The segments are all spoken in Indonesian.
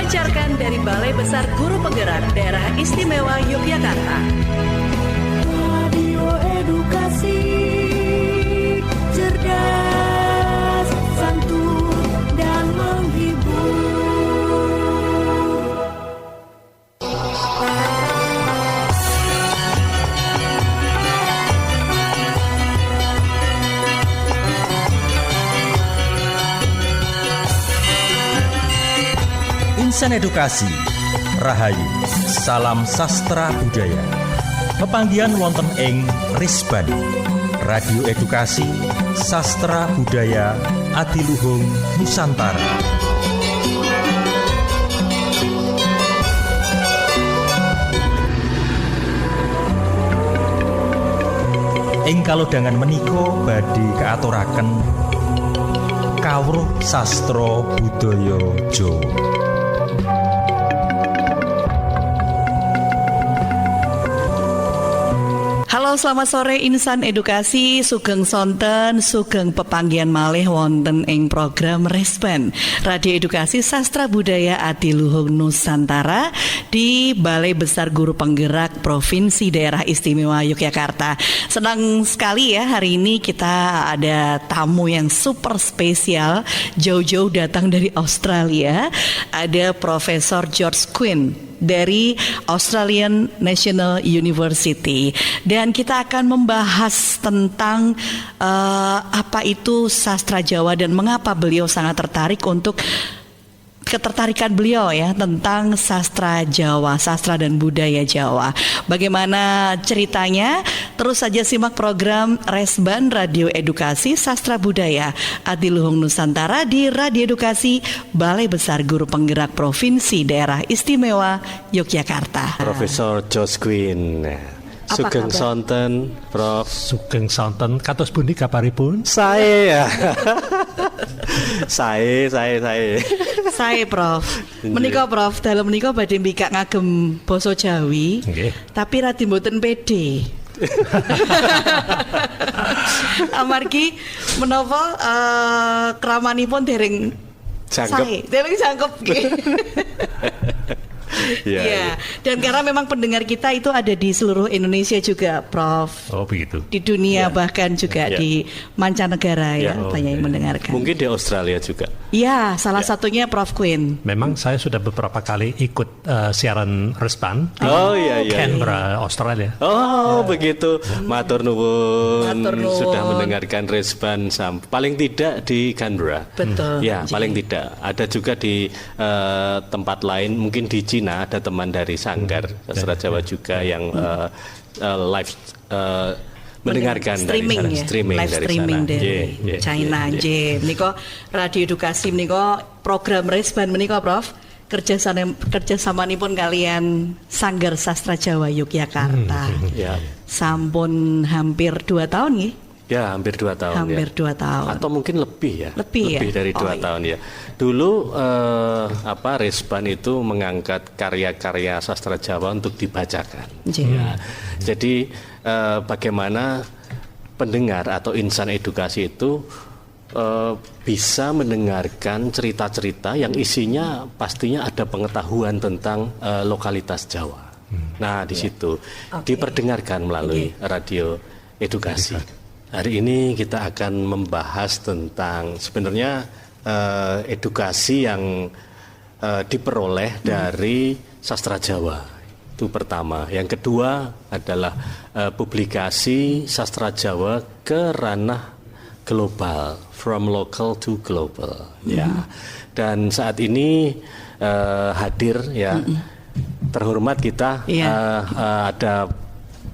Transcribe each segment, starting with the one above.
Dipancarkan dari Balai Besar Guru Penggerak Daerah Istimewa Yogyakarta. Radio edukasi, cerdas, santun, dan menghibur. Insan Edukasi Rahayu, salam sastra budaya. Pepanggihan wonten ing Risban Radio Edukasi Sastra Budaya Adiluhung Nusantara. Ing kalodhangan menika badhe kaaturaken kawruh sastra budaya Jawa. Halo, selamat sore Insan Edukasi, sugeng sonten, sugeng pepanggihan malih wonten ing program Resban Radio Edukasi Sastra Budaya Adiluhung Nusantara di Balai Besar Guru Penggerak Provinsi Daerah Istimewa Yogyakarta. Senang sekali ya, hari ini kita ada tamu yang super spesial, jauh-jauh datang dari Australia. Ada Profesor George Quinn dari Australian National University, dan kita akan membahas tentang apa itu sastra Jawa dan mengapa beliau sangat tertarik untuk ketertarikan beliau ya tentang sastra Jawa, sastra dan budaya Jawa. Bagaimana ceritanya? Terus saja simak program Resban Radio Edukasi Sastra Budaya Adiluhung Nusantara di Radio Edukasi Balai Besar Guru Penggerak Provinsi Daerah Istimewa Yogyakarta. Profesor George Quinn. Sugeng sonten, Prof. Sugeng sonten, kados pundi kabaripun? Saya. Prof. Menika Prof, dalem menika badhe mbikak ngagem basa Jawi. Nggih. Tapi radi mboten pede. Amargi menapa kramanipun dereng Jangkep. Dereng jangkep nggih. Iya. Dan karena memang pendengar kita itu ada di seluruh Indonesia juga, Prof. Oh begitu. Di dunia bahkan juga di mancanegara banyak yang mendengarkan. Mungkin di Australia juga. Iya, salah satunya Prof Quinn. Memang saya sudah beberapa kali ikut siaran Resban di Canberra, Australia. Begitu. Matur nuwun. Sudah mendengarkan Resban paling tidak di Canberra. Betul. Ya, paling tidak. Ada juga di tempat lain, mungkin di Cina ada teman dari Sanggar Sastra Jawa juga yang live mendengarkan streaming dari sana, live streaming dari China. Menika Radio Edukasi menika program Resban menika Prof. Kerjasamanipun kalian Sanggar Sastra Jawa Yogyakarta. Sampun hampir 2 tahun nggih. Ya, hampir 2 tahun. Hampir 2 tahun. Atau mungkin lebih ya. Lebih dari 2 tahun ya. Dulu Resban itu mengangkat karya-karya sastra Jawa untuk dibacakan. Ya. Jadi bagaimana pendengar atau insan edukasi itu bisa mendengarkan cerita-cerita yang isinya pastinya ada pengetahuan tentang lokalitas Jawa. Nah, di situ diperdengarkan melalui radio edukasi. Hari ini kita akan membahas tentang sebenarnya edukasi yang diperoleh dari sastra Jawa. Itu pertama. Yang kedua adalah publikasi sastra Jawa ke ranah global, from local to global. Ya. Dan saat ini hadir terhormat kita ada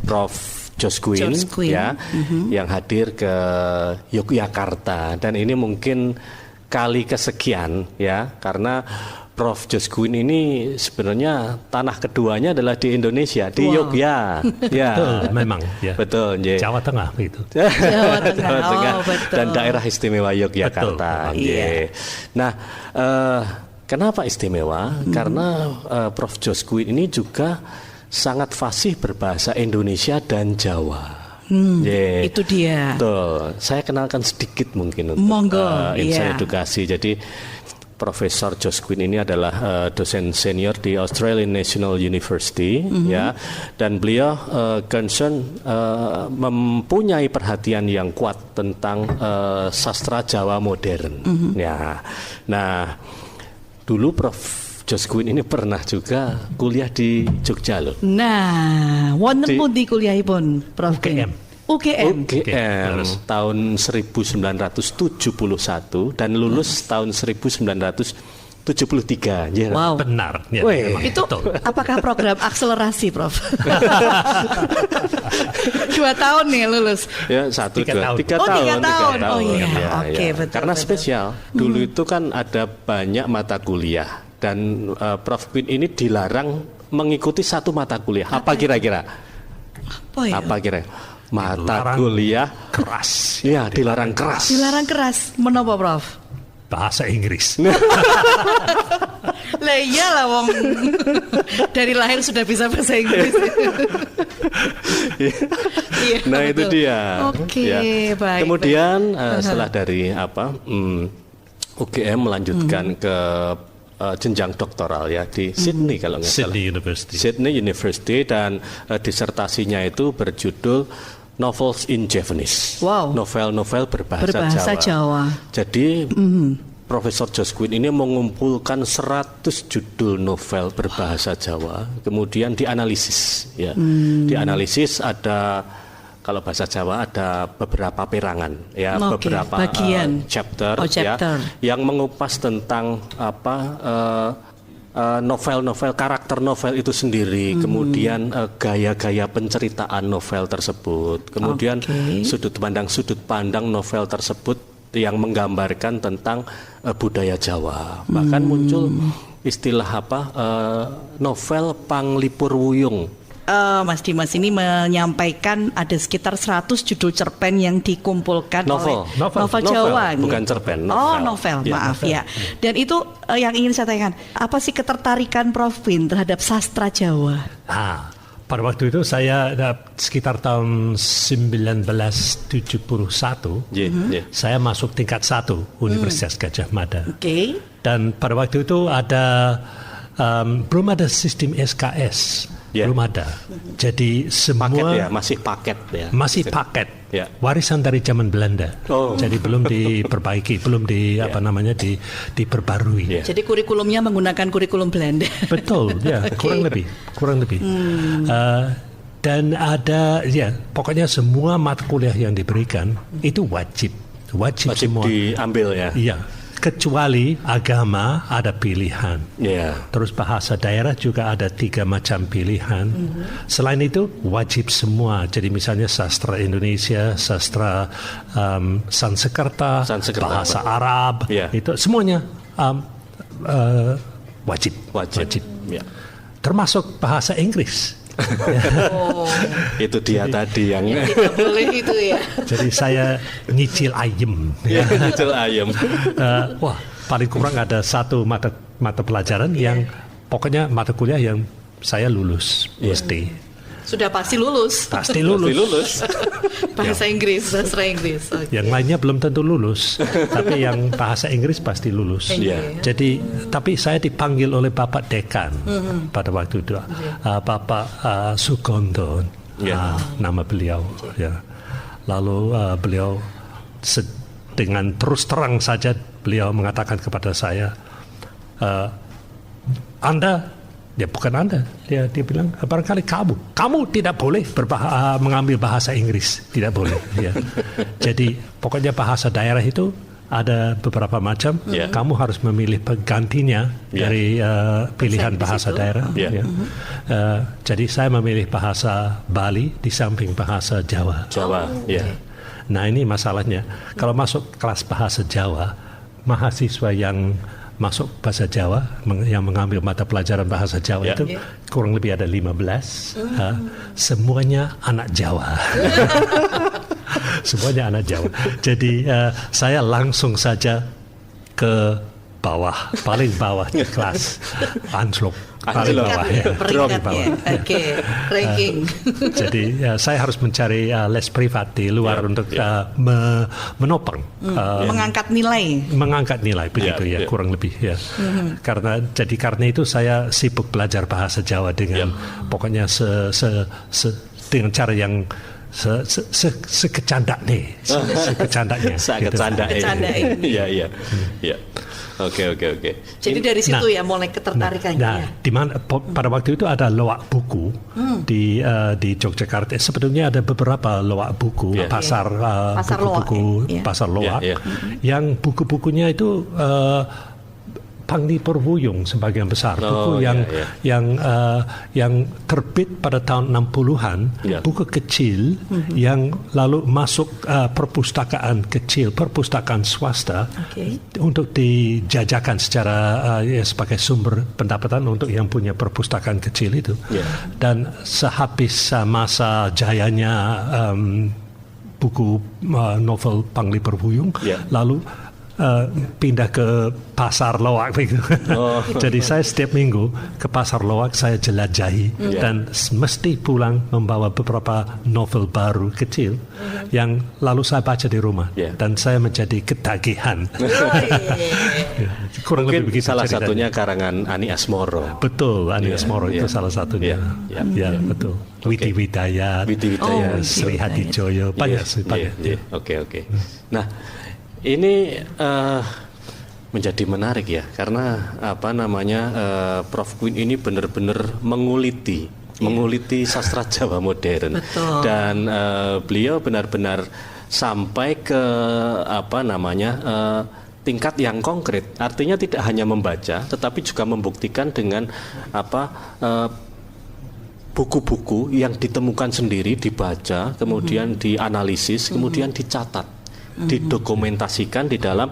Prof George Quinn. Ya, yang hadir ke Yogyakarta, dan ini mungkin kali kesekian ya, karena Prof George Quinn ini sebenarnya tanah keduanya adalah di Indonesia, di Yogyakarta. Ya, betul, memang. Ya. Betul, Jawa Tengah begitu. Jawa Tengah dan daerah istimewa Yogyakarta. Nah, kenapa istimewa? Karena Prof George Quinn ini juga sangat fasih berbahasa Indonesia dan Jawa. Itu dia. Betul. Saya kenalkan sedikit mungkin untuk insan edukasi. Jadi Profesor Josh Quinn ini adalah dosen senior di Australian National University, ya, dan beliau concern mempunyai perhatian yang kuat tentang sastra Jawa modern. Ya, nah dulu Prof Josh Quinn ini pernah juga kuliah di Jogja loh. Nah, wonten pundi kuliahipun Prof Quinn? UGM tahun 1971 dan lulus tahun 1973. Ya. Wow. Benar. Ya, itu betul. Apakah program akselerasi, Prof? 2 tahun nih lulus. Ya, 3 tahun. Oh iya, ya, oke, ya. betul. Karena spesial. Dulu itu kan ada banyak mata kuliah dan Prof Quinn ini dilarang mengikuti satu mata kuliah. Apa kira-kira? Apa kira-kira? Mata kuliah keras. Ya, dilarang keras. Dilarang keras. Menapa, Prof? Bahasa Inggris. Lah iyalah wong dari lahir sudah bisa bahasa Inggris. Iya, nah betul. Itu dia. Oke, ya. baik. Kemudian setelah dari UGM melanjutkan ke jenjang doktoral ya di Sydney kalau nggak salah. Sydney University dan disertasinya itu berjudul Novels in Javanese. Wow. Novel-novel berbahasa Jawa. Jadi Profesor Josh Quinn ini mengumpulkan 100 judul novel berbahasa Jawa, kemudian dianalisis. Ya. Dianalisis ada, kalau bahasa Jawa ada beberapa perangan, ya, beberapa chapter, ya, yang mengupas tentang novel-novel, karakter novel itu sendiri, kemudian gaya-gaya penceritaan novel tersebut, kemudian sudut pandang novel tersebut yang menggambarkan tentang budaya Jawa. Bahkan muncul istilah novel panglipur wuyung. Mas Dimas ini menyampaikan ada sekitar 100 judul cerpen yang dikumpulkan novel Jawa. Bukan cerpen, novel. Maaf ya. Dan itu yang ingin saya tanyakan, apa sih ketertarikan Prof Quinn terhadap sastra Jawa? Pada waktu itu saya sekitar tahun 1971, saya masuk tingkat 1 Universitas Gadjah Mada. Dan pada waktu itu belum ada sistem SKS. Belum ada. Jadi semua paket ya, masih paket. Ya. Warisan dari zaman Belanda. Jadi belum diperbaiki, belum diperbarui. Jadi kurikulumnya menggunakan kurikulum Belanda. Betul, ya, kurang lebih. Dan ada, ya, pokoknya semua mata kuliah yang diberikan itu wajib semua diambil ya. Iya. Kecuali agama ada pilihan. Terus bahasa daerah juga ada 3 macam pilihan. Selain itu wajib semua. Jadi misalnya sastra Indonesia, sastra Sanskerta, bahasa Arab, itu semuanya wajib. Termasuk bahasa Inggris. Itu dia tadi yang tidak boleh itu ya. Jadi saya nyicil ayam. Nyicil ayam. Wah, paling kurang ada 1 mata pelajaran yang pokoknya mata kuliah yang saya lulus mesti. Sudah pasti lulus. Pasti lulus. Bahasa Inggris, sastra Inggris. Yang lainnya belum tentu lulus, tapi yang bahasa Inggris pasti lulus. Jadi, tapi saya dipanggil oleh Bapak Dekan pada waktu itu, Bapak Sugondo, nama beliau. Ya. Lalu beliau dengan terus terang saja beliau mengatakan kepada saya, Anda. Ya bukan Anda, dia bilang barangkali kamu tidak boleh mengambil bahasa Inggris, tidak boleh. Ya. Jadi pokoknya bahasa daerah itu ada beberapa macam. Kamu harus memilih penggantinya dari pilihan bahasa daerah. Jadi saya memilih bahasa Bali di samping bahasa Jawa. Nah ini masalahnya, kalau masuk kelas bahasa Jawa, mahasiswa yang masuk bahasa Jawa, yang mengambil mata pelajaran bahasa Jawa itu kurang lebih ada 15. Semuanya anak Jawa. Semuanya anak Jawa. Jadi saya langsung saja ke paling bawah di kelas, anjlok, paling Anjlok. bawah ya. Peringkatnya. Oke, ranking. Jadi saya harus mencari les privat di luar untuk menopang, Mengangkat nilai. mengangkat nilai begitu Ya, ya, ya. kurang lebih ya. Karena itu saya sibuk belajar bahasa Jawa dengan pokoknya dengan cara yang sekecandaknya. Sangat gitu. canda. Kecandaan. Iya. Oke. Jadi dari situ ya mulai ketertarikannya. Nah, di mana pada waktu itu ada loak buku di Yogyakarta. Sebetulnya ada beberapa loak buku, Yeah. pasar Pasar buku-buku, loak, ya. pasar loak, Yeah. yang buku-bukunya itu Pangli Perwuyung sebagian besar, buku yang terbit pada tahun 60-an, Yeah. buku kecil yang lalu masuk perpustakaan swasta Oke. untuk dijajakan secara sebagai sumber pendapatan untuk yang punya perpustakaan kecil itu. Yeah. Dan sehabis masa jayanya buku novel Pangli Perwuyung, Yeah. lalu pindah ke pasar loak begitu. Jadi saya setiap minggu ke pasar loak, saya jelajahi dan mesti pulang membawa beberapa novel baru kecil yang lalu saya baca di rumah dan saya menjadi ketagihan. Kurang Mungkin lebih begitu salah ceritanya. satunya karangan Ani Asmoro. Betul, Ani Asmoro itu Iya. salah satunya. Iya. Ya, betul. Widi Widayat, Widi Widayat. Sri Hadijoyo, banyak sih, banyak. Iya. Oke. Nah, ini menjadi menarik ya, karena Prof Queen ini benar-benar menguliti sastra Jawa modern. Betul. Dan beliau benar-benar sampai ke tingkat yang konkret. Artinya tidak hanya membaca, tetapi juga membuktikan dengan buku-buku yang ditemukan sendiri, dibaca, kemudian dianalisis, kemudian dicatat, didokumentasikan di dalam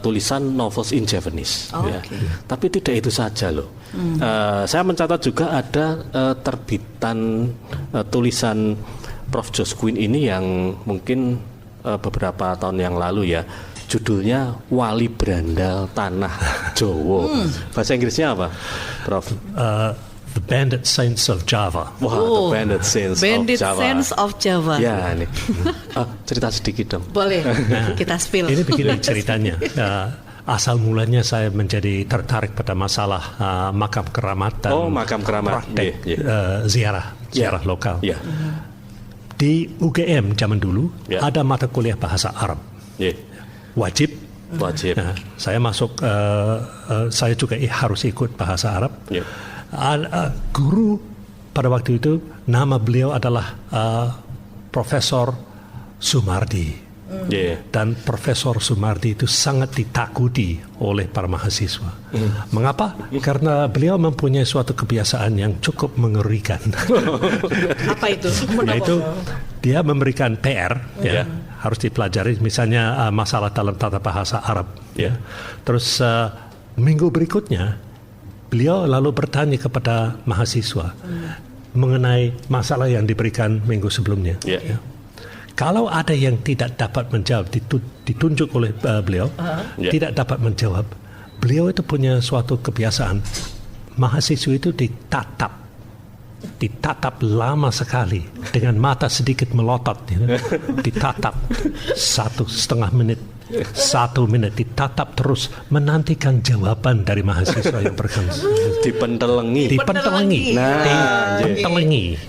tulisan Novels in Javanese. Ya. Tapi tidak itu saja loh. Saya mencatat juga ada terbitan tulisan Prof Jos Queen ini yang mungkin beberapa tahun yang lalu ya. Judulnya Wali Brandal Tanah Jowo. Bahasa Inggrisnya apa, Prof? The Bandit Saints of Java. Wah, The Bandit Saints Bandit of Java. Saints of Java. Ya, nih. Cerita sedikit dong. Boleh, kita spill. Ini begini ceritanya. Asal mulanya saya menjadi tertarik pada masalah makam keramat dan Makam keramat. praktek Yeah. ziarah lokal. Ya. Di UGM zaman dulu Yeah. ada mata kuliah bahasa Arab Yeah. wajib. Wajib. Nah, saya masuk, saya juga harus ikut bahasa Arab. Yeah. Guru pada waktu itu nama beliau adalah Profesor Sumardi. Yeah. Dan Profesor Sumardi itu sangat ditakuti oleh para mahasiswa. Mengapa? Karena beliau mempunyai suatu kebiasaan yang cukup mengerikan. Apa itu? Yaitu dia memberikan PR, ya, harus dipelajari. Misalnya masalah dalam tata bahasa Arab. Ya. Terus minggu berikutnya beliau lalu bertanya kepada mahasiswa mengenai masalah yang diberikan minggu sebelumnya. Yeah. Ya. Kalau ada yang tidak dapat menjawab, ditunjuk oleh beliau, tidak dapat menjawab, beliau itu punya suatu kebiasaan. Mahasiswa itu ditatap lama sekali dengan mata sedikit melotot, ditatap 1,5 menit, 1 menit, ditatap terus menantikan jawaban dari mahasiswa yang berkenan. Dipentelengi. Dipentelengi,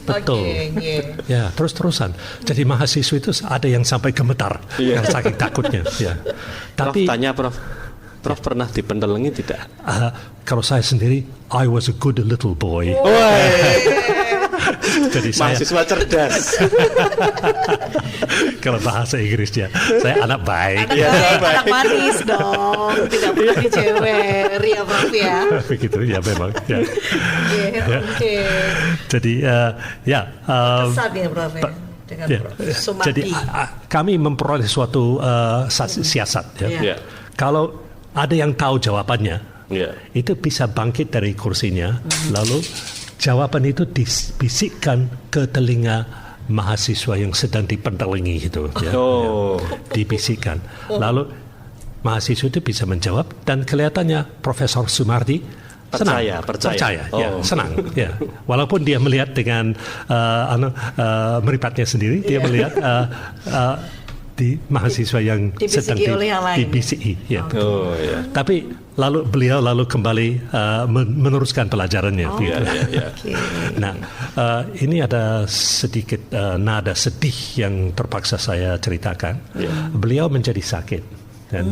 betul. Ya, terus-terusan. Jadi mahasiswa itu ada yang sampai gemetar, yang saking takutnya. Ya. Tapi Prof, tanya Prof pernah dipentelengi tidak? kalau saya sendiri, I was a good little boy. Jadi saya, Mahasiswa cerdas. kalau bahasa Inggrisnya, saya anak baik. Anak manis dong, tidak pernah dicewer ya Prof ya. Begitu ya memang. Ya. Oke. Jadi Kesan ya Prof ya. Dengan ya, Prof Sumardi. jadi kami memperoleh suatu siasat. Ya. Ya. Kalau ada yang tahu jawabannya, Ya. itu bisa bangkit dari kursinya, lalu jawaban itu dibisikkan ke telinga mahasiswa yang sedang dipentelengi itu. Ya. Oh. Dibisikkan. Lalu mahasiswa itu bisa menjawab, dan kelihatannya Profesor Sumardi senang. Percaya. Ya, senang. Ya. Walaupun dia melihat dengan meripatnya sendiri, dia melihat di mahasiswa yang Dibisiki sedang oleh yang lain. dibisiki. Ya. Oh ya. Tapi beliau kembali meneruskan pelajarannya. Gitu. Ya. Oke. Nah, ini ada sedikit nada sedih yang terpaksa saya ceritakan. Beliau menjadi sakit, dan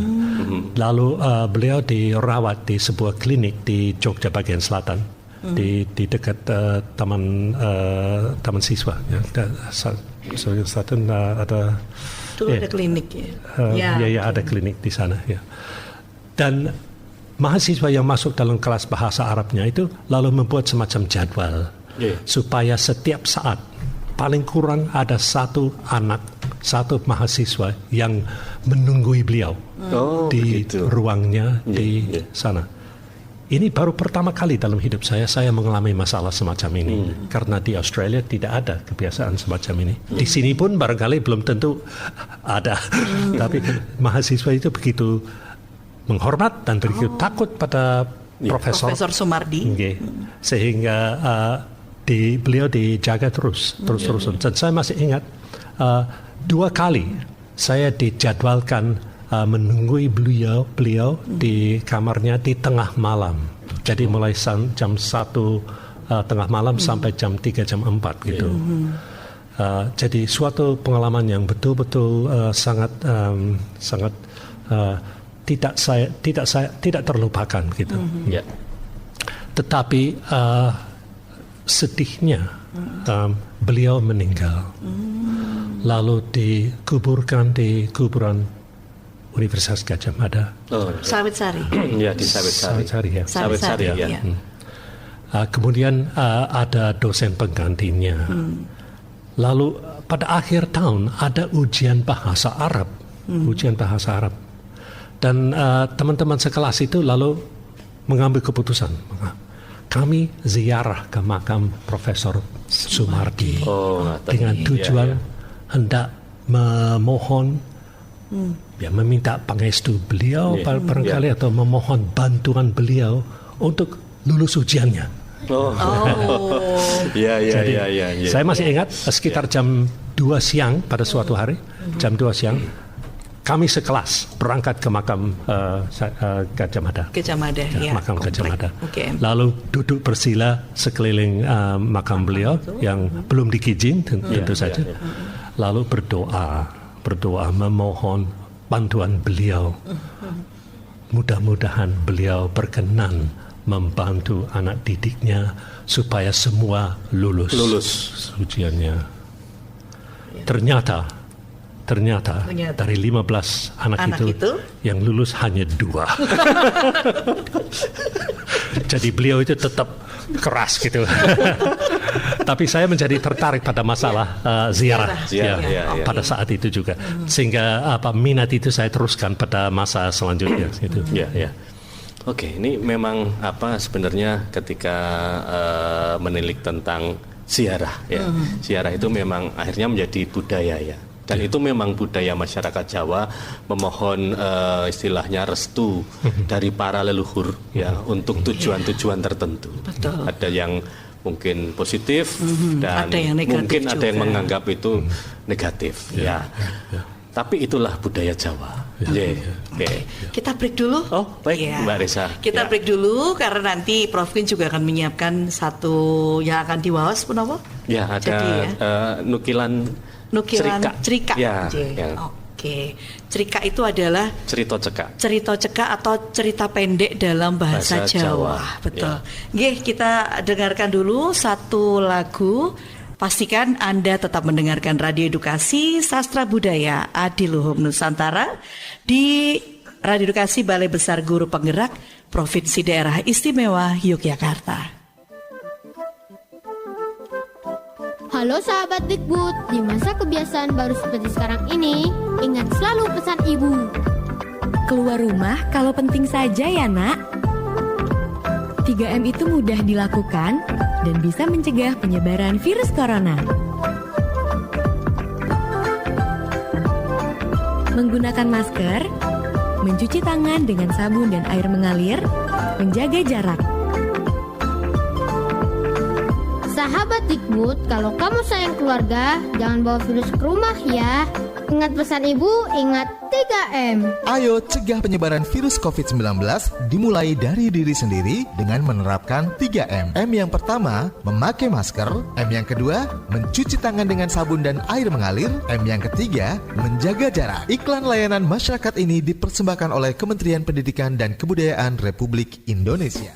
lalu beliau dirawat di sebuah klinik di Jogja bagian selatan, di dekat taman siswa. Ya, selatan ada. Dulu ada klinik ya. Ya, ada klinik di sana. Ya. Dan mahasiswa yang masuk dalam kelas bahasa Arabnya itu lalu membuat semacam jadwal supaya setiap saat paling kurang ada satu mahasiswa yang menunggui beliau di ruangnya di sana. Ini baru pertama kali dalam hidup saya mengalami masalah semacam ini, karena di Australia tidak ada kebiasaan semacam ini. Di sini pun barangkali belum tentu ada, tapi mahasiswa itu begitu menghormat dan begitu takut pada Profesor Sumardi, sehingga beliau dijaga terus-terusan. Dan saya masih ingat 2 kali saya dijadwalkan menunggui beliau di kamarnya di tengah malam. Jadi mulai jam 1 tengah malam sampai jam 3, jam 4 gitu. Jadi suatu pengalaman yang betul-betul sangat tidak terlupakan gitu. Tetapi sedihnya beliau meninggal, lalu dikuburkan di kuburan Universitas Gadjah Mada. Sawit-sari. Ya, di Sawit-sari. Sawit-sari. Ya. Kemudian ada dosen penggantinya. Lalu pada akhir tahun ada ujian bahasa Arab. Dan teman-teman sekelas itu lalu mengambil keputusan. Kami ziarah ke makam Profesor Sumardi dengan tujuan hendak memohon, meminta pangestu beliau barangkali atau memohon bantuan beliau untuk lulus ujiannya. Jadi saya masih ingat sekitar jam 2 siang pada suatu hari, jam 2 siang kami sekelas berangkat ke makam Gadjah Mada. Makam Gadjah Mada. Lalu duduk bersila sekeliling makam beliau yang belum dikijing tentu saja. Lalu berdoa memohon bantuan beliau. Mudah-mudahan beliau berkenan membantu anak didiknya supaya semua lulus ujiannya. Ternyata dari 15 anak itu yang lulus hanya 2. Jadi beliau itu tetap keras gitu. Tapi saya menjadi tertarik pada masalah ziarah pada saat itu juga, sehingga minat itu saya teruskan pada masa selanjutnya gitu. Oke, ini memang sebenarnya ketika menilik tentang ziarah ziarah itu memang akhirnya menjadi budaya ya. Dan itu memang budaya masyarakat Jawa memohon istilahnya restu dari para leluhur untuk tujuan-tujuan tertentu. Betul. Ada yang mungkin positif dan ada yang mungkin juga. ada yang menganggap itu negatif. Tapi itulah budaya Jawa. Kita break dulu. Oh, baik, Mbak Reza. Kita break dulu karena nanti Prof Kin juga akan menyiapkan satu yang akan diwawas, Punowo. Ya, ada nukilan cerika. Oke. Cerika itu adalah cerita cekak atau cerita pendek dalam bahasa Jawa. Betul. Kita dengarkan dulu satu lagu. Pastikan Anda tetap mendengarkan Radio Edukasi Sastra Budaya Adiluhung Nusantara di Radio Edukasi Balai Besar Guru Penggerak Provinsi Daerah Istimewa Yogyakarta. Halo sahabat Dikbud, di masa kebiasaan baru seperti sekarang ini, ingat selalu pesan ibu. Keluar rumah kalau penting saja ya nak. 3M itu mudah dilakukan dan bisa mencegah penyebaran virus corona. Menggunakan masker, mencuci tangan dengan sabun dan air mengalir, menjaga jarak. Sahabat Dikbud, kalau kamu sayang keluarga, jangan bawa virus ke rumah ya. Ingat pesan ibu, ingat 3M. Ayo cegah penyebaran virus COVID-19 dimulai dari diri sendiri dengan menerapkan 3M. M yang pertama, memakai masker. M yang kedua, mencuci tangan dengan sabun dan air mengalir. M yang ketiga, menjaga jarak. Iklan layanan masyarakat ini dipersembahkan oleh Kementerian Pendidikan dan Kebudayaan Republik Indonesia.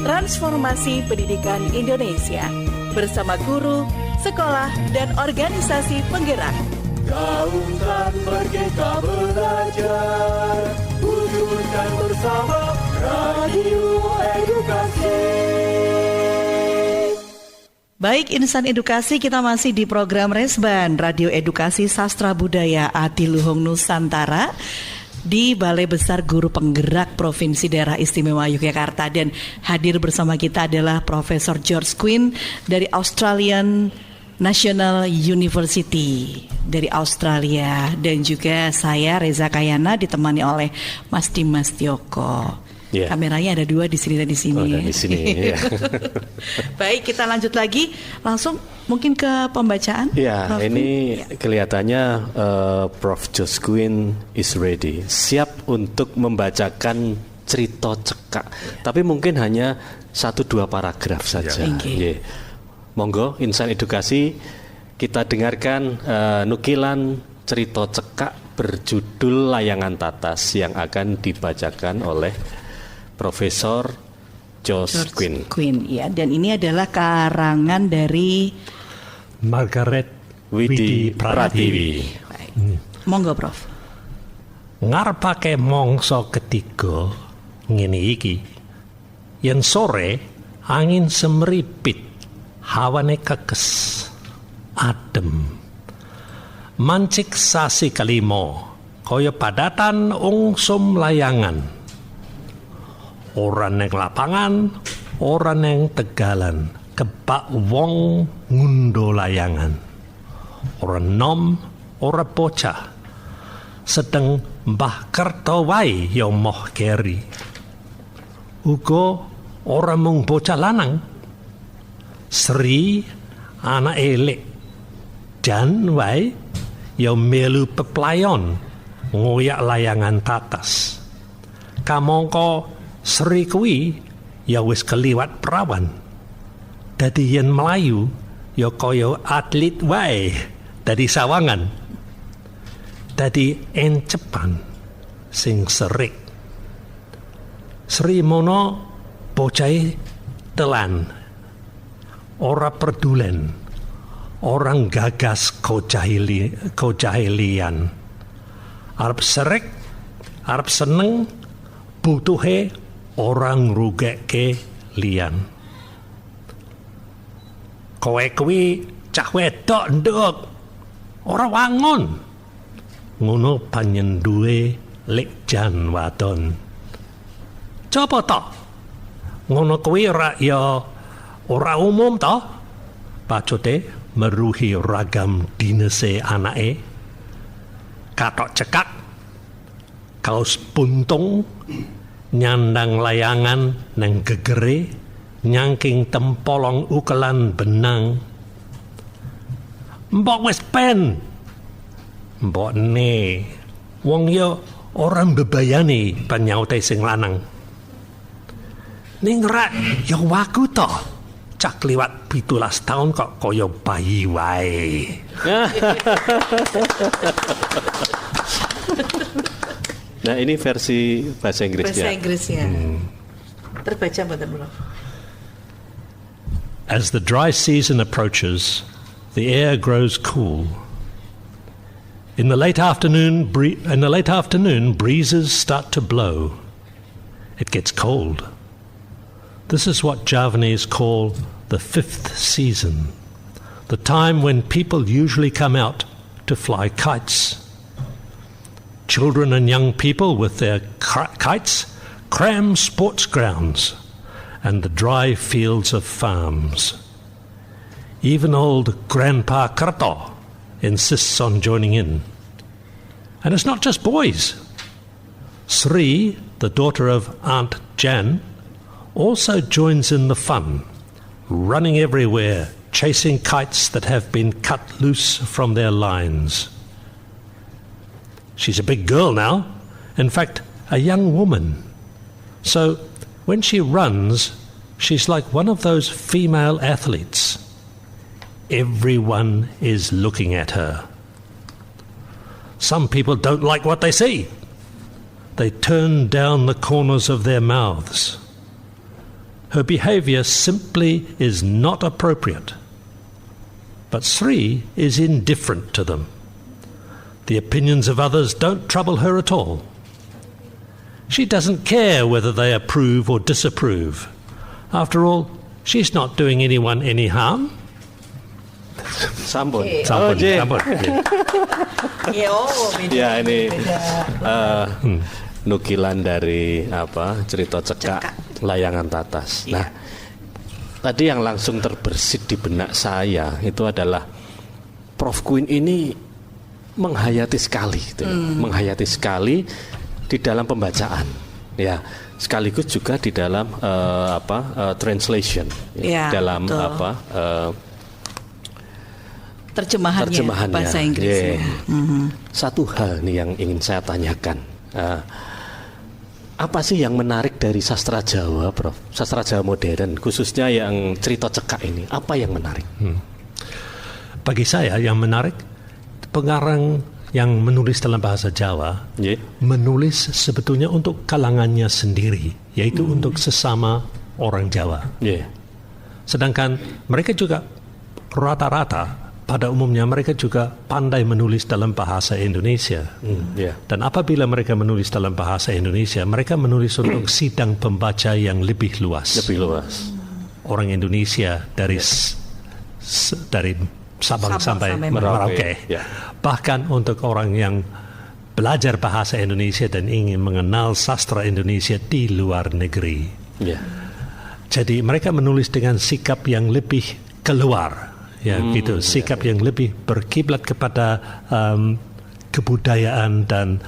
Transformasi Pendidikan Indonesia bersama guru, sekolah, dan organisasi penggerak. Gaungkan Merdeka Belajar, wujudkan bersama Radio Edukasi. Baik, insan edukasi, kita masih di program Resban Radio Edukasi Sastra Budaya Adiluhung Nusantara di Balai Besar Guru Penggerak Provinsi Daerah Istimewa Yogyakarta, dan hadir bersama kita adalah Profesor George Quinn dari Australian National University dari Australia, dan juga saya Reza Kayana ditemani oleh Mas Dimas Tioko. Yeah. Kameranya ada 2 di sini dan di sini. Oh, dan di sini. Ya. Baik, kita lanjut lagi langsung mungkin ke pembacaan. Ya, Prof. ini kelihatannya Prof. George Quinn is ready, siap untuk membacakan cerita cekak. Tapi mungkin hanya 1-2 paragraf saja. Yeah. Monggo, insan edukasi, kita dengarkan nukilan cerita cekak berjudul Layangan Tatas yang akan dibacakan oleh Profesor George Quinn. Ya, dan ini adalah karangan dari Margaret Widi Pratiwi. Monggo, Prof. Ngarepake mangsa ketiga ngene iki. Yen sore angin semeripit, hawane kekes, adem. Mancik sasi kelima, kaya padatan ungsum layangan. Ora neng lapangan, ora neng tegalan, kebak wong ngundo layangan. Ora nom, ora bocah, sedeng Mbah Kerto wae ya moh keri. Uga ora mung bocah lanang, Sri anak elek dan wae ya melu peplayon ngoyak layangan tatas. Kamangka Sri kuwi ya wis keliwat perawan. Dadi yen melayu ya kaya atlet wae dadi sawangan. Dadi encepan sing serik. Sri mono bocahe telan. Ora perdulen. Orang gagas kojahilian. Arep serik, arep seneng, butuhe orang rugekke lian. Kowe kuwi cah wedok nduk, ora wangun. Ngono panyenduwe Lek Jan wadon. Coba to? Ngono kuwi ora ya ora umum to? Pacute meruhi ragam dinese anake. Katok cekak, kaos puntung, nyandang layangan nang gegere, nyangking tempolong ukelan benang. Mbok wis pen. Mbok ne, wong yo orang bebayani panyaute sing lanang. Ning rak yo waku to. Cak liwat 17 tahun kok kaya bayi wae. Nah, ini versi bahasa Inggrisnya. Bahasa Inggrisnya. Terbaca mboten, Prof? As the dry season approaches, the air grows cool. In the late afternoon, breezes start to blow. It gets cold. This is what Javanese call the 5th season, the time when people usually come out to fly kites. Children and young people with their kites cram sports grounds and the dry fields of farms. Even old Grandpa Kerto insists on joining in. And it's not just boys. Sri, the daughter of Aunt Jan, also joins in the fun, running everywhere, chasing kites that have been cut loose from their lines. She's a big girl now, in fact, a young woman. So when she runs, she's like one of those female athletes. Everyone is looking at her. Some people don't like what they see. They turn down the corners of their mouths. Her behavior simply is not appropriate. But Sri is indifferent to them. The opinions of others don't trouble her at all. She doesn't care whether they approve or disapprove. After all, she's not doing anyone any harm. Sampun. Sampun, J. sampun. Ya, ini nukilan dari cerita cekak Layangan Tatas. Nah, tadi yang langsung terbersit di benak saya itu adalah Prof Queen ini menghayati sekali, menghayati sekali di dalam pembacaan, ya, sekaligus juga di dalam translation, dalam terjemahannya bahasa Inggris. Satu hal nih yang ingin saya tanyakan, apa sih yang menarik dari sastra Jawa, Prof? Sastra Jawa modern, khususnya yang cerita cekak ini, apa yang menarik? Bagi saya yang menarik, pengarang yang menulis dalam bahasa Jawa menulis sebetulnya untuk kalangannya sendiri, yaitu untuk sesama orang Jawa. Sedangkan mereka juga rata-rata pada umumnya mereka juga pandai menulis dalam bahasa Indonesia. Dan apabila mereka menulis dalam bahasa Indonesia, mereka menulis untuk sidang pembaca yang lebih luas. Orang Indonesia dari Sabang sampai Merauke. Bahkan untuk orang yang belajar bahasa Indonesia dan ingin mengenal sastra Indonesia di luar negeri. Jadi mereka menulis dengan sikap yang lebih keluar. Sikap yang lebih berkiblat kepada kebudayaan dan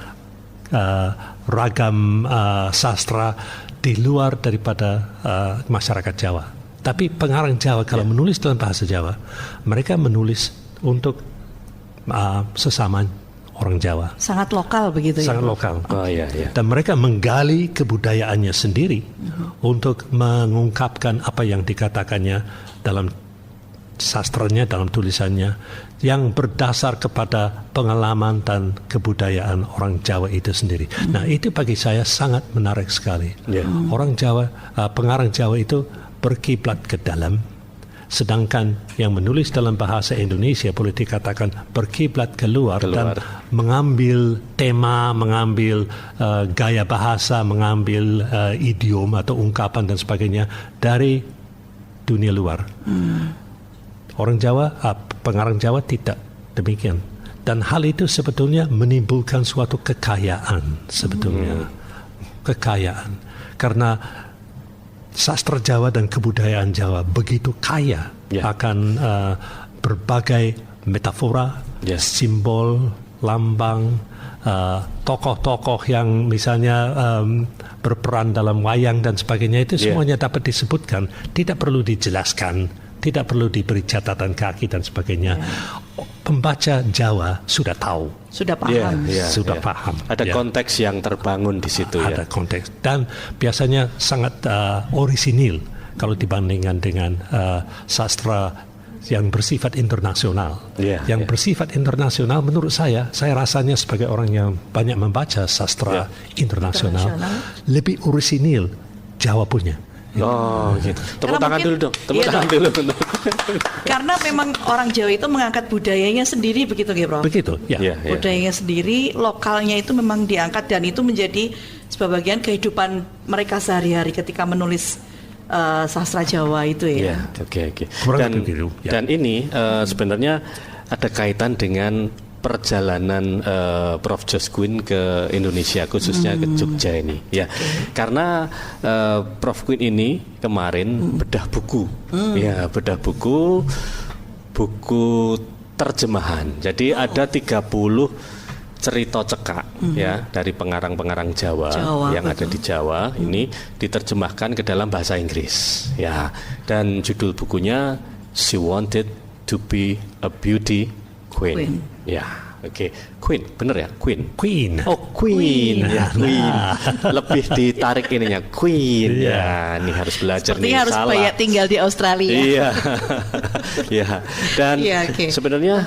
ragam sastra di luar daripada masyarakat Jawa. Tapi pengarang Jawa kalau menulis dalam bahasa Jawa, mereka menulis untuk sesama orang Jawa. Sangat lokal begitu ya? Sangat lokal. Dan mereka menggali kebudayaannya sendiri untuk mengungkapkan apa yang dikatakannya dalam sastranya, dalam tulisannya yang berdasar kepada pengalaman dan kebudayaan orang Jawa itu sendiri. Nah, itu bagi saya sangat menarik sekali. Orang Jawa, pengarang Jawa itu berkiblat ke dalam, sedangkan yang menulis dalam bahasa Indonesia boleh dikatakan berkiblat keluar. Dan mengambil tema, mengambil gaya bahasa, mengambil idiom atau ungkapan dan sebagainya dari dunia luar. Orang Jawa, pengarang Jawa tidak demikian. Dan hal itu sebetulnya menimbulkan suatu kekayaan sebetulnya. Kekayaan. Karena sastra Jawa dan kebudayaan Jawa begitu kaya akan berbagai metafora, simbol, lambang, tokoh-tokoh yang misalnya berperan dalam wayang dan sebagainya, itu semuanya dapat disebutkan, tidak perlu dijelaskan, tidak perlu diberi catatan kaki dan sebagainya. Pembaca Jawa sudah tahu, sudah paham, sudah paham. Ada konteks yang terbangun di situ. Ada konteks dan biasanya sangat orisinil kalau dibandingkan dengan sastra yang bersifat internasional. Yang bersifat internasional menurut saya rasanya sebagai orang yang banyak membaca sastra internasional, lebih orisinil Jawa punya. Gitu. Tepuk tangan dulu dong. Tepuk tangan dulu. Karena memang orang Jawa itu mengangkat budayanya sendiri, begitu ya, Prof? Begitu, budayanya sendiri, lokalnya itu memang diangkat dan itu menjadi sebagian kehidupan mereka sehari-hari ketika menulis sastra Jawa itu ya. Dan ini sebenarnya ada kaitan dengan perjalanan Prof Jos Queen ke Indonesia, khususnya ke Jogja ini, karena Prof Queen ini kemarin bedah buku, bedah buku terjemahan. Jadi ada 30 cerita cekak ya dari pengarang-pengarang Jawa yang ada di Jawa ini diterjemahkan ke dalam bahasa Inggris ya, dan judul bukunya She Wanted to Be a Beauty Queen. Ya. Oke, Queen, bener ya, Queen. Oh, Queen. Ya, Queen. Lebih ditarik ininya, Queen. Ya, ini harus belajar seperti nih. Harus salah. banyak tinggal di Australia. Iya, ya. Dan sebenarnya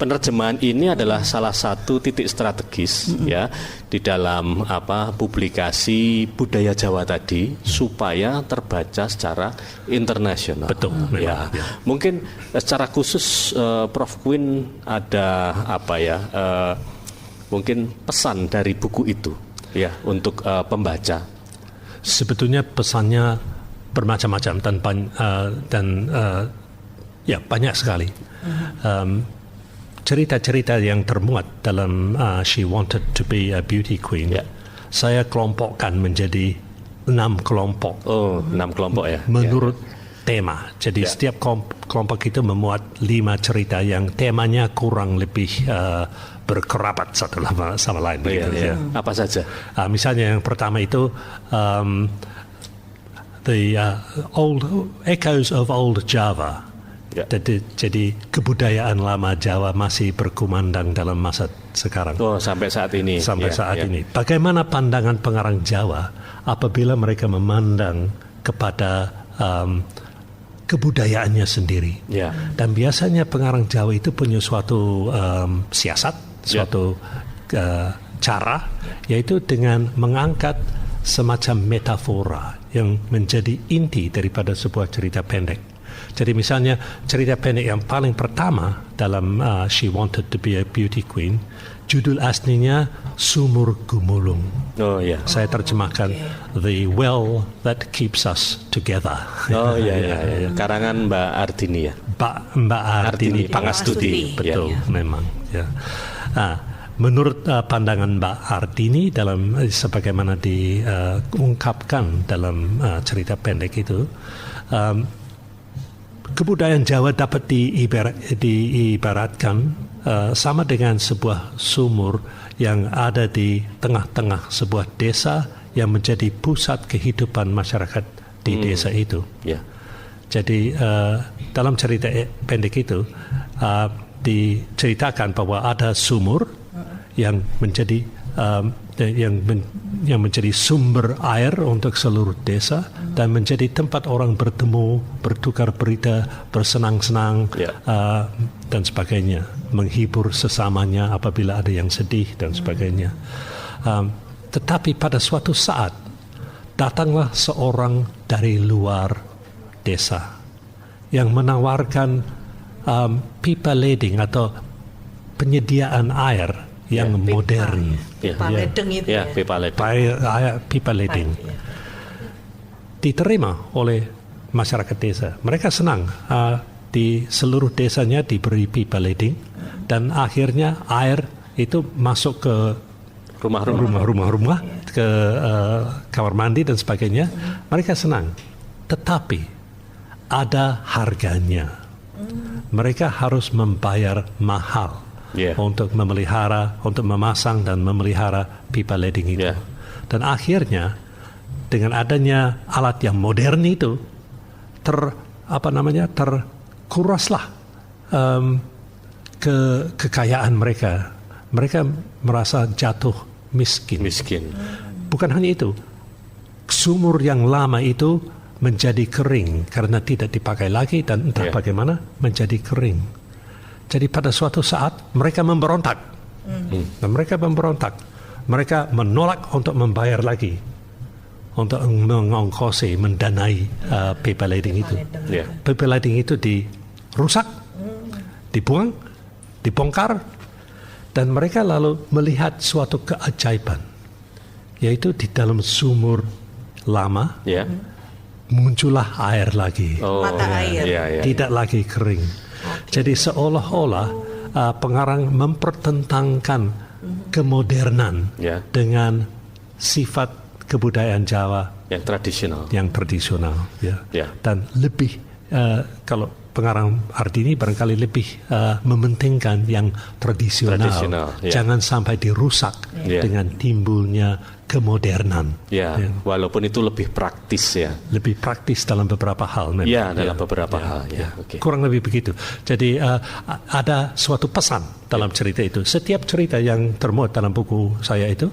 penerjemahan ini adalah salah satu titik strategis ya di dalam publikasi budaya Jawa tadi supaya terbaca secara internasional. Betul. Ya. Mungkin secara khusus Prof Queen ada mungkin pesan dari buku itu ya untuk pembaca. Sebetulnya pesannya bermacam-macam dan banyak sekali. Cerita-cerita yang termuat dalam She Wanted to Be a Beauty Queen, saya kelompokkan menjadi 6 kelompok. Oh, 6 kelompok ya. Menurut tema. Jadi setiap kelompok itu memuat 5 cerita yang temanya kurang lebih berkerabat satu sama lain. Apa saja? Misalnya yang pertama itu the old echoes of old Java. Jadi kebudayaan lama Jawa masih berkumandang dalam masa sekarang. Oh, sampai saat ini. Sampai saat ini. Bagaimana pandangan pengarang Jawa apabila mereka memandang kepada kebudayaannya sendiri. Dan biasanya pengarang Jawa itu punya suatu siasat, suatu cara, yaitu dengan mengangkat semacam metafora yang menjadi inti daripada sebuah cerita pendek. Jadi misalnya cerita pendek yang paling pertama dalam She Wanted to Be a Beauty Queen, judul aslinya Sumur Gumulung. Oh ya. Saya terjemahkan The Well That Keeps Us Together. Oh iya. Karangan Mbak Ardini ya. Mbak Ardini Pangastuti. Betul, memang. Ya. Menurut pandangan Mbak Ardini dalam sebagaimana diungkapkan dalam cerita pendek itu, kebudayaan Jawa dapat diibaratkan sama dengan sebuah sumur yang ada di tengah-tengah sebuah desa yang menjadi pusat kehidupan masyarakat di desa itu. Jadi dalam cerita pendek itu diceritakan bahwa ada sumur yang menjadi yang menjadi sumber air untuk seluruh desa dan menjadi tempat orang bertemu, bertukar berita, bersenang-senang dan sebagainya, menghibur sesamanya apabila ada yang sedih dan sebagainya. Tetapi pada suatu saat datanglah seorang dari luar desa yang menawarkan pipa leding atau penyediaan air yang modern. Pipa ledeng itu Pipa leding. Diterima oleh masyarakat desa. Mereka senang di seluruh desanya diberi pipa leding dan akhirnya air itu masuk ke rumah-rumah, ke kamar mandi dan sebagainya. Mereka senang. Tetapi ada harganya. Mereka harus membayar mahal untuk memelihara, untuk memasang dan memelihara pipa leding itu. Dan akhirnya dengan adanya alat yang modern itu terkuraslah kekayaan mereka. Mereka merasa jatuh miskin. Bukan hanya itu, sumur yang lama itu menjadi kering karena tidak dipakai lagi dan entah bagaimana menjadi kering. Jadi pada suatu saat mereka memberontak. Dan mereka memberontak. Mereka menolak untuk membayar lagi, untuk mengongkosi, mendanai pipa leding itu. Pipa leding itu dirusak, dibuang, dibongkar, dan mereka lalu melihat suatu keajaiban, yaitu di dalam sumur lama muncullah air lagi. Mata air. Tidak lagi kering. Jadi seolah-olah pengarang mempertentangkan kemodernan dengan sifat kebudayaan Jawa yang tradisional. Dan lebih kalau pengarang Ardini barangkali lebih mementingkan yang tradisional. Ya. Jangan sampai dirusak dengan timbulnya kemodernan. Ya, walaupun itu lebih praktis ya. Lebih praktis dalam beberapa hal memang. Ya, dalam beberapa hal. Ya. Okay. Kurang lebih begitu. Jadi ada suatu pesan dalam cerita itu. Setiap cerita yang termuat dalam buku saya itu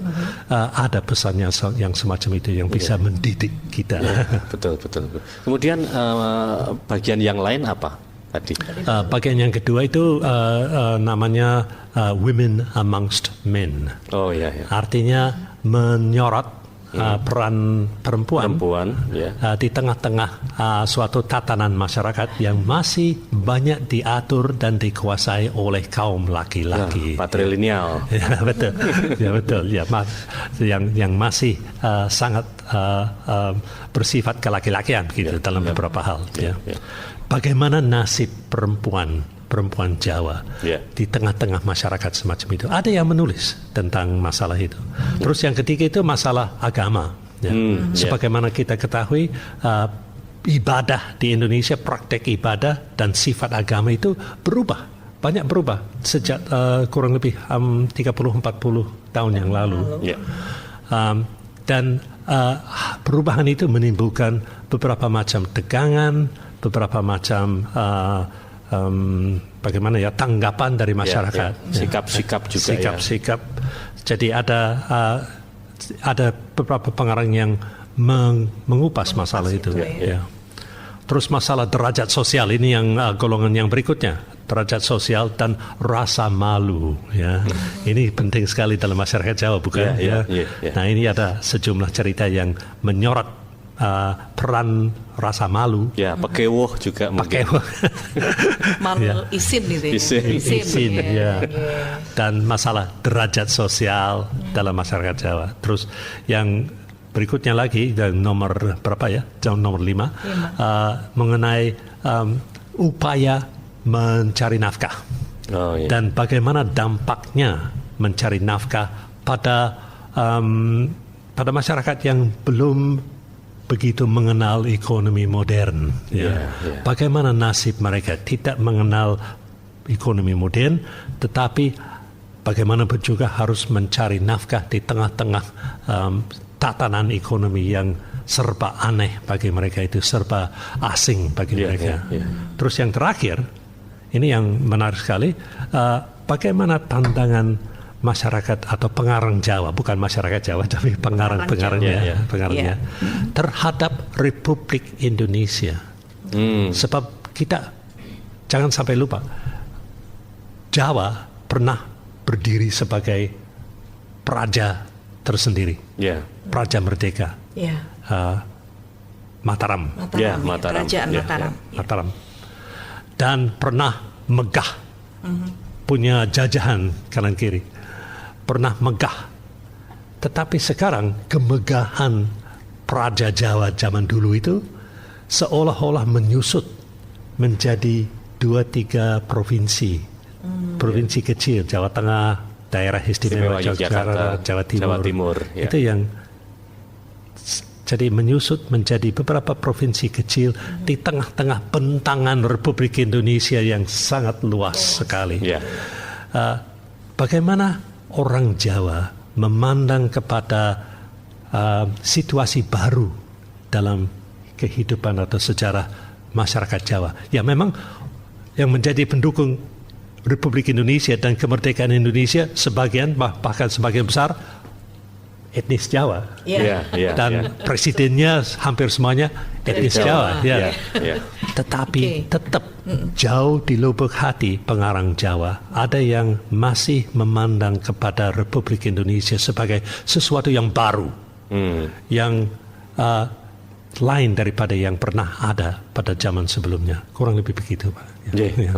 ada pesannya yang semacam itu yang bisa mendidik kita. Betul. Kemudian bagian yang lain apa tadi? Bagian yang kedua itu namanya Women Amongst Men. Oh ya. Artinya menyorot peran perempuan di tengah-tengah suatu tatanan masyarakat yang masih banyak diatur dan dikuasai oleh kaum laki-laki. Patrilineal. Betul. Yang masih sangat bersifat kelaki-lakian gitu dalam beberapa hal. Bagaimana nasib perempuan Jawa di tengah-tengah masyarakat semacam itu? Ada yang menulis tentang masalah itu. Terus yang ketiga itu masalah agama. Sebagaimana kita ketahui, ibadah di Indonesia, praktek ibadah dan sifat agama itu banyak berubah sejak kurang lebih 30-40 tahun yang lalu. Dan perubahan itu menimbulkan beberapa macam tegangan, beberapa macam bagaimana tanggapan dari masyarakat, sikap-sikap juga. Sikap-sikap. Jadi ada beberapa pengarang yang mengupas masalah itu. Terus masalah derajat sosial ini yang golongan yang berikutnya, derajat sosial dan rasa malu. Ini penting sekali dalam masyarakat Jawa, bukan? Nah, ini ada sejumlah cerita yang menyorot peran rasa malu. Pekewuh juga mungkin. Malu isin itu. Isin. Dan masalah derajat sosial dalam masyarakat Jawa. Terus yang berikutnya lagi, nomor berapa ya? Nomor 5. Mengenai upaya mencari nafkah. Dan bagaimana dampaknya mencari nafkah pada masyarakat yang belum begitu mengenal ekonomi modern. Bagaimana nasib mereka tidak mengenal ekonomi modern, tetapi bagaimana juga harus mencari nafkah di tengah-tengah tatanan ekonomi yang serba aneh bagi mereka, itu serba asing bagi mereka. Terus yang terakhir, ini yang menarik sekali, bagaimana pandangan masyarakat atau pengarang Jawa, bukan masyarakat Jawa tapi pengarangnya terhadap Republik Indonesia. Sebab kita jangan sampai lupa, Jawa pernah berdiri sebagai praja tersendiri, praja merdeka. Mataram. Mataram. Dan pernah megah, punya jajahan kanan kiri. Pernah megah. Tetapi sekarang kemegahan praja Jawa zaman dulu itu seolah-olah menyusut menjadi 2-3 provinsi. Provinsi kecil, Jawa Tengah, daerah istimewa Yogyakarta, Jawa Timur. Itu yang jadi menyusut menjadi beberapa provinsi kecil di tengah-tengah bentangan Republik Indonesia yang sangat luas sekali. Bagaimana orang Jawa memandang kepada situasi baru dalam kehidupan atau sejarah masyarakat Jawa? Ya, memang yang menjadi pendukung Republik Indonesia dan kemerdekaan Indonesia sebagian, bahkan sebagian besar etnis Jawa. Dan presidennya hampir semuanya etnis Jawa. Tetapi tetap jauh di lubuk hati pengarang Jawa ada yang masih memandang kepada Republik Indonesia sebagai sesuatu yang baru, yang lain daripada yang pernah ada pada zaman sebelumnya. Kurang lebih begitu, Pak.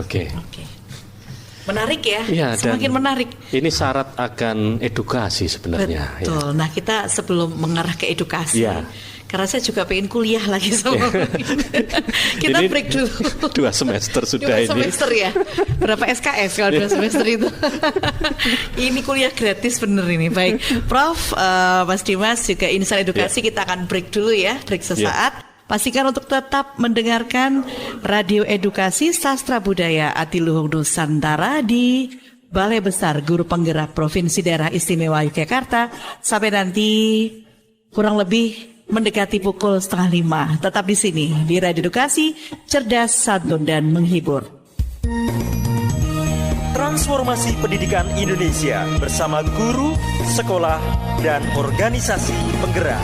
Oke. Menarik ya, semakin menarik. Ini syarat akan edukasi sebenarnya. Betul. Nah, kita sebelum mengarah ke edukasi, karena saya juga pengen kuliah lagi sama kita ini break dulu. 2 semester sudah 2 semester ya. Berapa SKS kalau 2 semester itu? Ini kuliah gratis bener ini. Baik, Prof, Mas Dimas juga Insan Edukasi, kita akan break dulu ya, break sesaat. Pastikan untuk tetap mendengarkan Radio Edukasi Sastra Budaya Adiluhung Nusantara di Balai Besar Guru Penggerak Provinsi Daerah Istimewa Yogyakarta sampai nanti kurang lebih mendekati pukul 4:30. Tetap di sini di Radio Edukasi, cerdas, santun, dan menghibur. Transformasi pendidikan Indonesia bersama guru, sekolah, dan organisasi penggerak.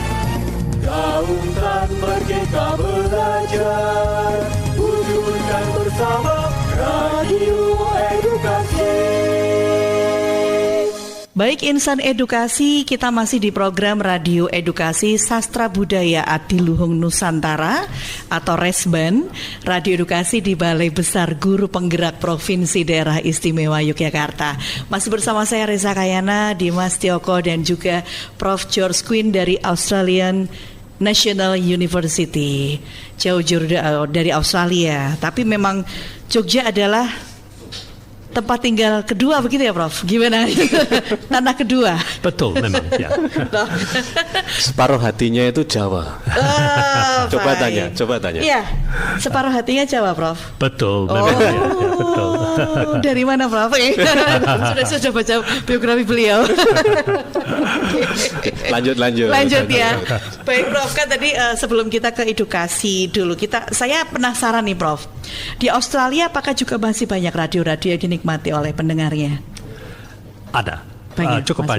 Gaungkan Merdeka Belajar, wujudkan bersama Radio Edukasi. Baik insan edukasi, kita masih di program Radio Edukasi Sastra Budaya Adiluhung Nusantara atau Resben, Radio Edukasi di Balai Besar Guru Penggerak Provinsi Daerah Istimewa Yogyakarta. Masih bersama saya Reza Kayana, Dimas Tioko, dan juga Prof. George Quinn dari Australian National University. Jauh-jauh dari Australia, tapi memang Jogja adalah tempat tinggal kedua begitu ya Prof? Gimana? Tanah kedua. Betul memang ya. Separuh hatinya itu Jawa. Coba tanya. Iya, separuh hatinya Jawa Prof. Betul memang ya, betul. Dari mana Prof? Sudah baca biografi beliau. Lanjut ya. Baik Prof, kan tadi sebelum kita ke edukasi dulu, saya penasaran nih Prof. Di Australia apakah juga masih banyak radio-radio yang dinikmati oleh pendengarnya? Ada. Banyak, cukup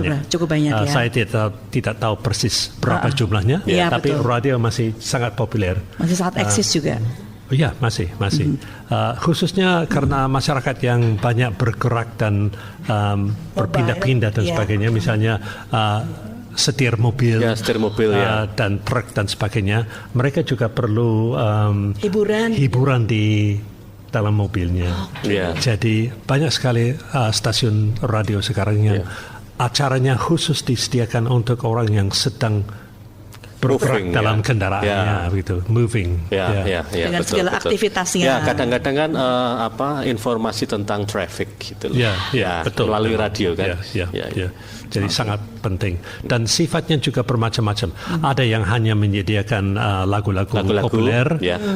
banyak ya. Saya tidak tahu persis berapa jumlahnya, tapi betul. Radio masih sangat populer. Masih sangat eksis juga. Iya, masih. Khususnya karena masyarakat yang banyak bergerak dan berpindah-pindah dan sebagainya, misalnya setir mobil dan truk dan sebagainya, mereka juga perlu hiburan di dalam mobilnya. Jadi banyak sekali stasiun radio sekarang yang acaranya khusus disediakan untuk orang yang sedang bergerak dalam kendaraannya, begitu, moving. Dengan betul, segala aktivitasnya. Ya, kadang-kadang kan informasi tentang traffic gitu. Betul. Melalui radio kan. Jadi sangat penting. Dan sifatnya juga bermacam-macam. Ada yang hanya menyediakan lagu-lagu populer,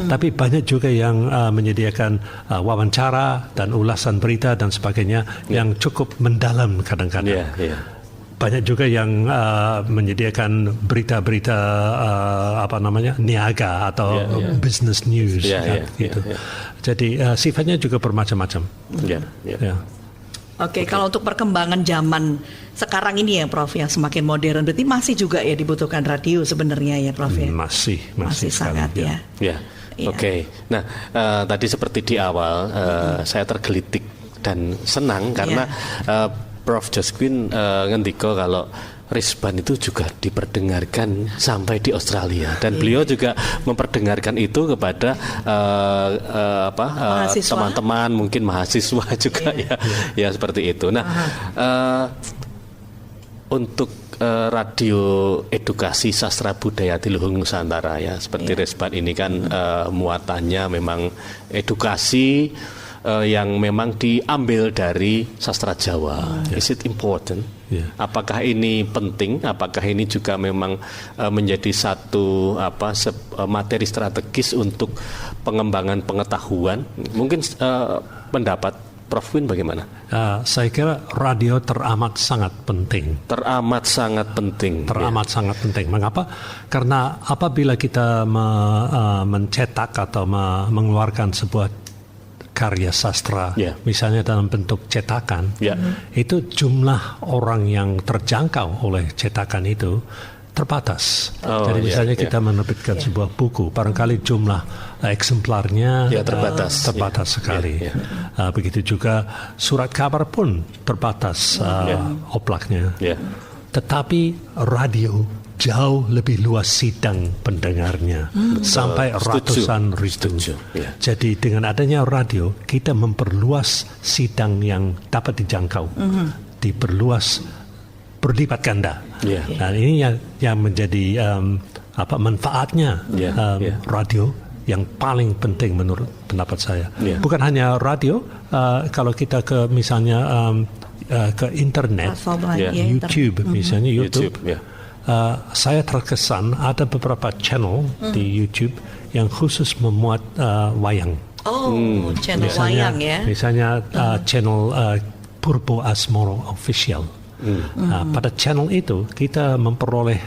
tapi banyak juga yang menyediakan wawancara dan ulasan berita dan sebagainya yang cukup mendalam kadang-kadang. Banyak juga yang menyediakan berita-berita niaga atau business news gitu. Jadi sifatnya juga bermacam-macam. Oke, kalau untuk perkembangan zaman sekarang ini ya Prof, yang semakin modern, berarti masih juga ya dibutuhkan radio sebenarnya ya Prof ya? Masih sangat ya. Oke. Nah, tadi seperti di awal saya tergelitik dan senang karena Prof. Josephine ngendiko kalau Resban itu juga diperdengarkan sampai di Australia dan beliau juga memperdengarkan itu kepada teman-teman, mungkin mahasiswa juga ya seperti itu. Nah, untuk Radio Edukasi Sastra Budaya Adiluhung Nusantara ya seperti Resban ini kan muatannya memang edukasi yang memang diambil dari sastra Jawa. Is it important? Apakah ini penting? Apakah ini juga memang menjadi satu materi strategis untuk pengembangan pengetahuan? Mungkin pendapat Prof. Win bagaimana? Saya kira radio teramat sangat penting. Sangat penting. Mengapa? Karena apabila kita mencetak atau mengeluarkan sebuah karya sastra, misalnya dalam bentuk cetakan, itu jumlah orang yang terjangkau oleh cetakan itu terbatas. Jadi misalnya kita menerbitkan sebuah buku, barangkali jumlah eksemplarnya terbatas sekali. Begitu juga surat kabar pun terbatas oplaknya. Tetapi radio jauh lebih luas sidang pendengarnya, sampai ratusan ribu. Jadi dengan adanya radio, kita memperluas sidang yang dapat dijangkau, diperluas berlipat ganda. Dan ini yang menjadi manfaatnya radio yang paling penting menurut pendapat saya. Bukan hanya radio, kalau kita ke misalnya ke internet, YouTube misalnya YouTube. saya terkesan ada beberapa channel di YouTube yang khusus memuat wayang. Channel wayang ya. Misalnya channel Purbo Asmoro Official. Pada channel itu kita memperoleh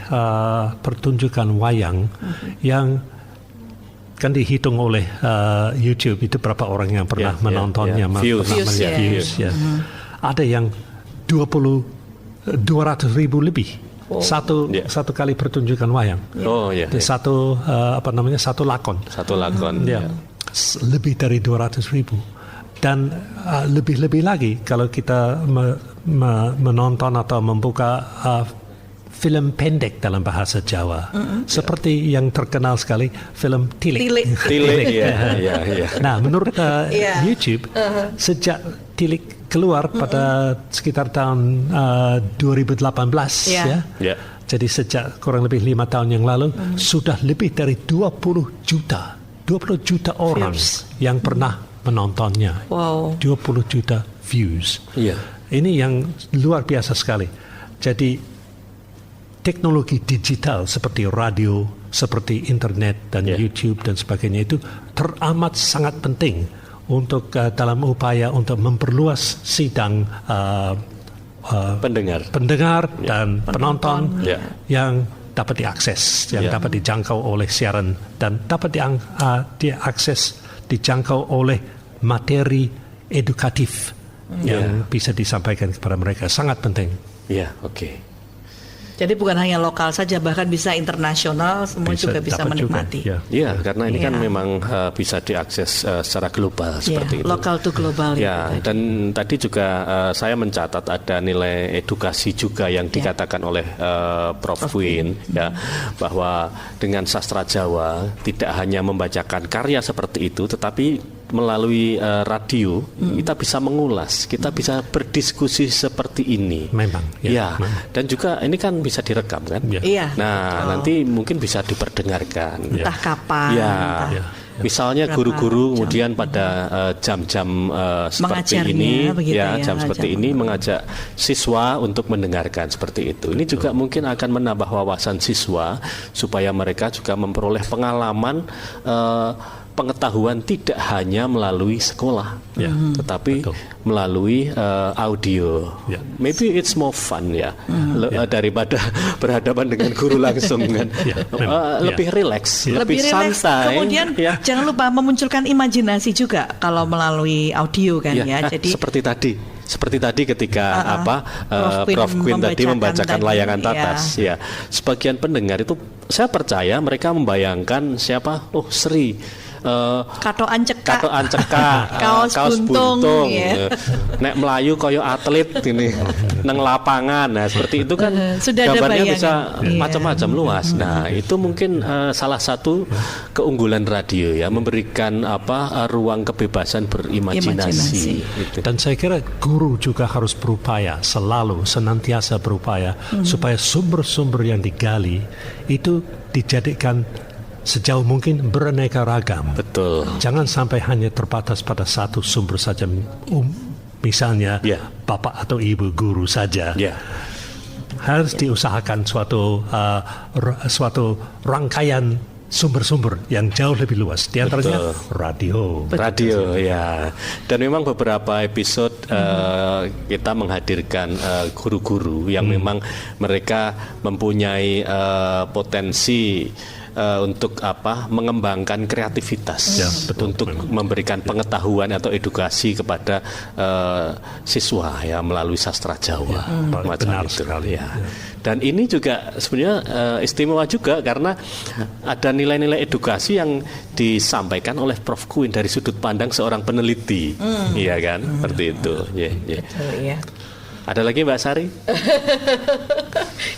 pertunjukan wayang yang kan dihitung oleh YouTube itu berapa orang yang pernah menontonnya, views. Ada yang 200,000 lebih satu kali pertunjukan wayang. Satu lakon. Lebih dari 200,000 dan lebih lagi kalau kita menonton atau membuka film pendek dalam bahasa Jawa, seperti yang terkenal sekali film Tilik. Nah, menurut YouTube, sejak Tilik keluar pada sekitar tahun 2018, jadi sejak kurang lebih 5 tahun yang lalu, sudah lebih dari 20 juta orang yang pernah menontonnya. 20 juta views. Ini yang luar biasa sekali. Jadi teknologi digital seperti radio, seperti internet dan YouTube dan sebagainya itu teramat sangat penting untuk dalam upaya untuk memperluas sidang pendengar dan penonton yang dapat diakses, yang dapat dijangkau oleh siaran dan dapat dijangkau oleh materi edukatif yang bisa disampaikan kepada mereka. Sangat penting. Jadi bukan hanya lokal saja, bahkan bisa internasional, semua juga bisa menikmati. Karena ini kan memang bisa diakses secara global seperti itu. Lokal to global. Dan tadi juga saya mencatat ada nilai edukasi juga yang dikatakan oleh Prof. Queen, bahwa dengan sastra Jawa tidak hanya membacakan karya seperti itu, tetapi melalui radio kita bisa mengulas, kita bisa berdiskusi seperti ini. Memang. Dan juga ini kan bisa direkam kan. Nanti mungkin bisa diperdengarkan. Entah kapan. Misalnya guru-guru kemudian pada jam-jam seperti ini, seperti ini mengajak siswa untuk mendengarkan seperti itu. Ini juga mungkin akan menambah wawasan siswa supaya mereka juga memperoleh pengalaman. Pengetahuan tidak hanya melalui sekolah, tetapi melalui audio. Maybe it's more fun daripada berhadapan dengan guru langsung kan. Lebih rileks, lebih santai. Kemudian jangan lupa memunculkan imajinasi juga kalau melalui audio kan Jadi seperti tadi ketika Prof. Queen tadi membacakan layangan Tatas. Sebagian pendengar itu saya percaya mereka membayangkan siapa? Sri. Kato anceka, kaos buntung, nek melayu koyo atlet ini, nang lapangan, seperti itu kan gambarnya bisa macam-macam luas. Nah itu mungkin salah satu keunggulan radio memberikan ruang kebebasan berimajinasi. Gitu. Dan saya kira guru juga harus berupaya senantiasa berupaya supaya sumber-sumber yang digali itu dijadikan sejauh mungkin beraneka ragam. Betul. Jangan sampai hanya terbatas pada satu sumber saja. Misalnya bapak atau ibu guru saja. Harus diusahakan suatu rangkaian sumber-sumber yang jauh lebih luas. Di antaranya radio. Dan memang beberapa episode kita menghadirkan guru-guru yang memang mereka mempunyai potensi untuk mengembangkan kreativitas, untuk memberikan pengetahuan atau edukasi kepada siswa melalui sastra Jawa. Benar sekali. Dan ini juga sebenarnya istimewa juga karena ada nilai-nilai edukasi yang disampaikan oleh Prof. Queen dari sudut pandang seorang peneliti, seperti itu. Betul, Ada lagi Mbak Sari?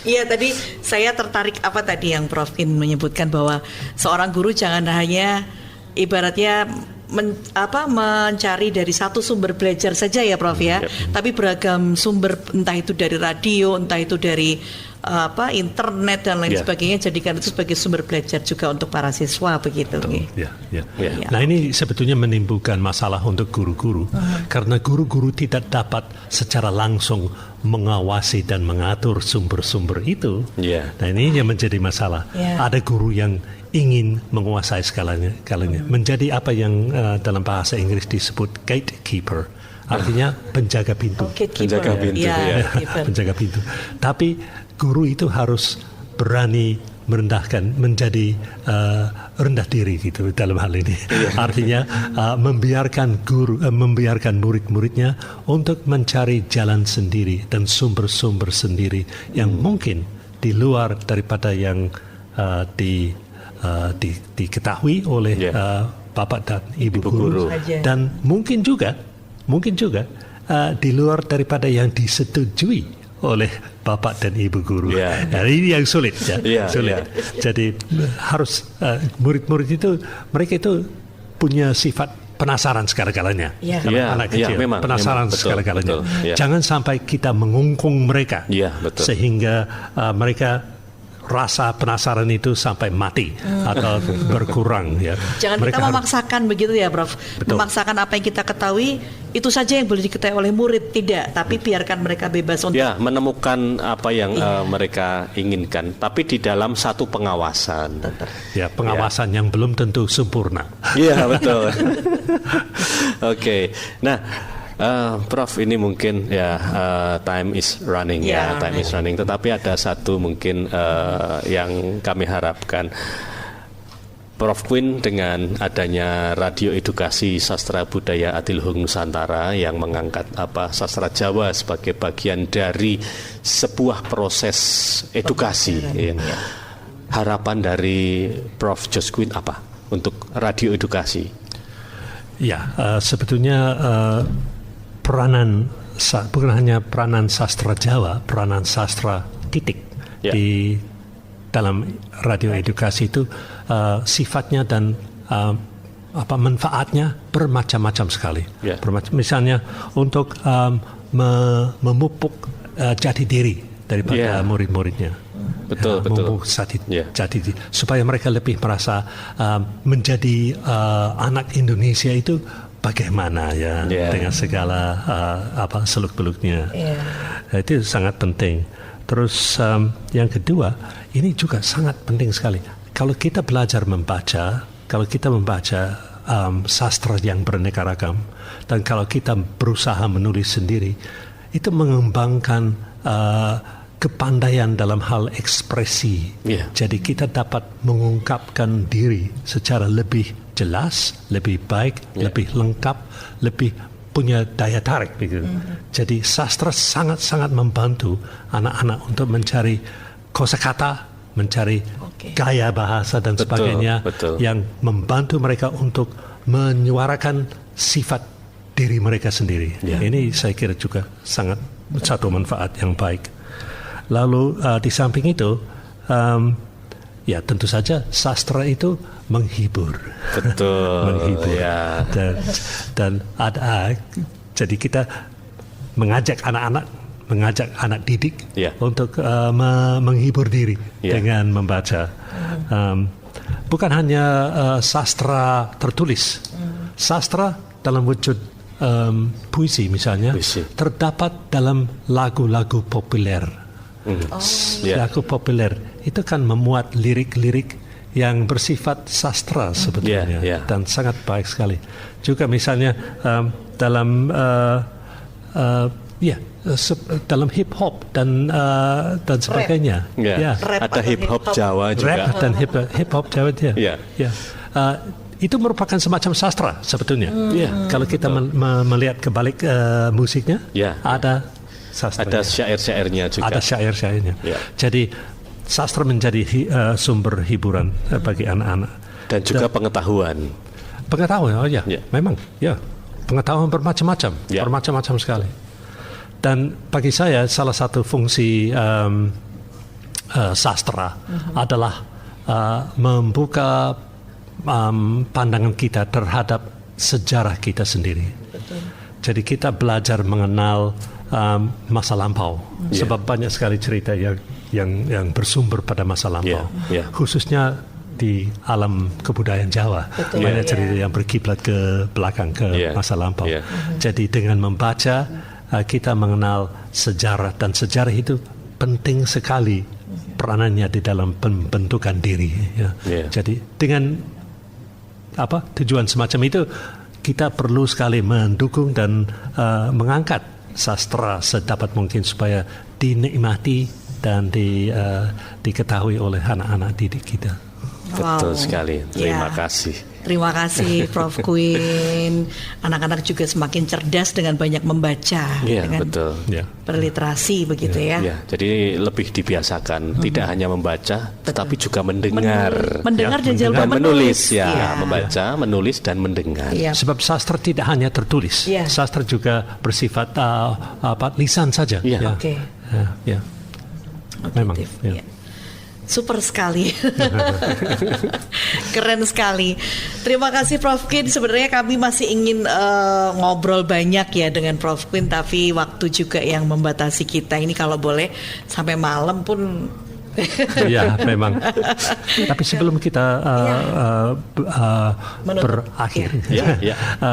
Iya, tadi saya tertarik tadi yang Prof. Queen menyebutkan bahwa seorang guru jangan hanya ibaratnya mencari dari satu sumber belajar saja ya Prof. Tapi beragam sumber, entah itu dari radio, entah itu dari internet dan lain sebagainya, jadikan itu sebagai sumber belajar juga untuk para siswa begitu. Nah, ini sebetulnya menimbulkan masalah untuk guru-guru karena guru-guru tidak dapat secara langsung mengawasi dan mengatur sumber-sumber itu. Nah, ini yang menjadi masalah. Ada guru yang ingin menguasai segalanya, menjadi apa yang dalam bahasa Inggris disebut gatekeeper, artinya penjaga pintu. Penjaga pintu, penjaga pintu. Tapi guru itu harus berani merendahkan, menjadi rendah diri gitu dalam hal ini. Artinya membiarkan murid-muridnya untuk mencari jalan sendiri dan sumber-sumber sendiri yang mungkin di luar daripada yang diketahui oleh bapak dan ibu guru. Dan mungkin juga di luar daripada yang disetujui oleh bapak dan ibu guru. Nah, ini yang sulit. Sulit. Jadi harus murid-murid itu, mereka itu punya sifat penasaran segala-galanya. Anak kecil penasaran segala-galanya. Jangan sampai kita mengungkung mereka sehingga mereka rasa penasaran itu sampai mati atau berkurang. Jangan mereka kita memaksakan begitu ya, Prof. Memaksakan apa yang kita ketahui itu saja yang boleh diketahui oleh murid, tidak. Tapi biarkan mereka bebas untuk menemukan apa yang mereka inginkan, tapi di dalam satu pengawasan. Pengawasan yang belum tentu sempurna. Betul. Oke. Nah, Prof, ini mungkin time is running time is running. Tetapi ada satu mungkin yang kami harapkan, Prof Queen, dengan adanya Radio Edukasi Sastra Budaya Adiluhung Nusantara yang mengangkat sastra Jawa sebagai bagian dari sebuah proses edukasi. Harapan dari Prof Josh Queen apa untuk Radio Edukasi? Sebetulnya peranan bukan hanya peranan sastra Jawa, peranan sastra titik di dalam radio edukasi itu sifatnya dan manfaatnya bermacam-macam sekali. Misalnya untuk memupuk jati diri daripada murid-muridnya. Betul. Jati diri, supaya mereka lebih merasa menjadi anak Indonesia itu bagaimana dengan segala seluk-beluknya. Itu sangat penting. Terus yang kedua, ini juga sangat penting sekali. Kalau kita belajar membaca, kalau kita membaca sastra yang beraneka ragam, dan kalau kita berusaha menulis sendiri, itu mengembangkan kepandaian dalam hal ekspresi. Jadi kita dapat mengungkapkan diri secara lebih jelas, lebih baik, lebih lengkap, lebih punya daya tarik begitu. Jadi sastra sangat-sangat membantu anak-anak untuk mencari kosakata, mencari gaya bahasa dan sebagainya yang membantu mereka untuk menyuarakan sifat diri mereka sendiri. Ini saya kira juga sangat satu manfaat yang baik. Lalu di samping itu, tentu saja sastra itu menghibur. Menghibur. Dan ada, jadi kita mengajak anak didik untuk menghibur diri dengan membaca. Bukan hanya sastra tertulis, sastra dalam wujud puisi misalnya, terdapat dalam lagu-lagu populer. Lagu populer itu kan memuat lirik-lirik yang bersifat sastra sebetulnya, dan sangat baik sekali. Juga misalnya dalam dalam hip hop dan sebagainya. Ada hip hop Jawa juga. Rap dan hip hop Jawa itu merupakan semacam sastra sebetulnya. Kalau kita melihat kebalik musiknya, ada sastra. Ada syair-syairnya juga. Ada syair-syairnya. Jadi sastra menjadi sumber hiburan bagi anak-anak. Dan juga pengetahuan. Memang. Pengetahuan bermacam-macam, bermacam-macam sekali. Dan bagi saya salah satu fungsi sastra adalah membuka pandangan kita terhadap sejarah kita sendiri. Jadi kita belajar mengenal masa lampau, sebab banyak sekali cerita yang yang bersumber pada masa lampau, khususnya di alam kebudayaan Jawa. Banyak cerita yang berkiblat ke belakang, ke masa lampau. Jadi dengan membaca kita mengenal sejarah, dan sejarah itu penting sekali peranannya di dalam pembentukan diri. Jadi dengan tujuan semacam itu, kita perlu sekali mendukung dan mengangkat sastra sedapat mungkin supaya dinikmati dan diketahui oleh anak-anak didik kita. Betul sekali. Terima kasih. Terima kasih Prof. Queen. Anak-anak juga semakin cerdas dengan banyak membaca, dengan berliterasi begitu ya. Jadi lebih dibiasakan tidak hanya membaca, tetapi juga mendengar. Mendengar dan juga menulis. Membaca, menulis dan mendengar. Sebab sastra tidak hanya tertulis, sastra juga bersifat lisan saja. Memang. Super sekali. Keren sekali. Terima kasih Prof. Queen. Sebenarnya kami masih ingin ngobrol banyak ya dengan Prof. Queen, tapi waktu juga yang membatasi kita. Ini kalau boleh sampai malam pun. Ya, memang. Tapi sebelum kita berakhir,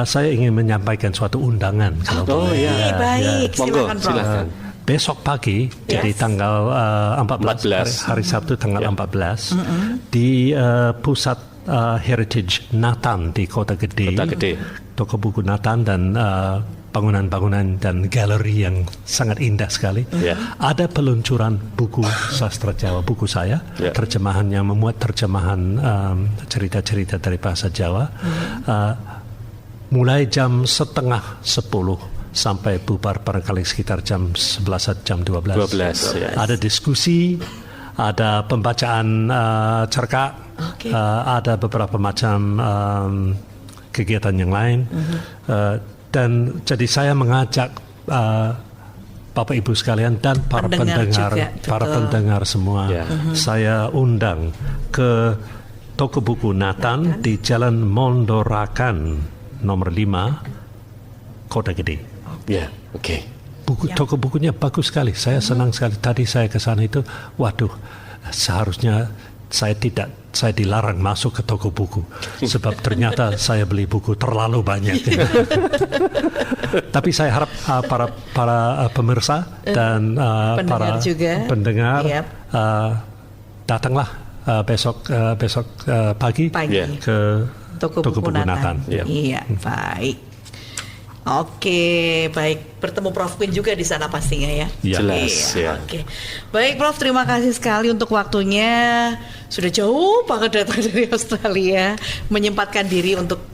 saya ingin menyampaikan suatu undangan. Baik, silakan Prof. Besok pagi, jadi tanggal 14, hari Sabtu tanggal 14, di pusat Heritage Nathan di Kota Gede, toko buku Nathan dan bangunan-bangunan dan galeri yang sangat indah sekali. Ada peluncuran buku sastra Jawa, buku saya, terjemahan yang memuat terjemahan cerita-cerita dari bahasa Jawa, mulai jam 9:30 sampai bubar barangkali sekitar jam 11 jam 12. Ada diskusi, ada pembacaan cerkak, ada beberapa macam kegiatan yang lain. Dan jadi saya mengajak Bapak Ibu sekalian dan para pendengar semua, saya undang ke toko buku Nathan di Jalan Mondorakan nomor 5 Kota Gede. Toko bukunya bagus sekali. Saya senang sekali. Tadi saya ke sana itu, waduh, seharusnya saya dilarang masuk ke toko buku, sebab ternyata saya beli buku terlalu banyak. Tapi saya harap para pemirsa dan para pendengar datanglah besok pagi ke toko buku Nathan. Iya, baik. Oke, baik. Bertemu Prof. Queen juga di sana pastinya ya. Jelas. Oke. Baik Prof, terima kasih sekali untuk waktunya. Sudah jauh banget datang dari Australia, menyempatkan diri untuk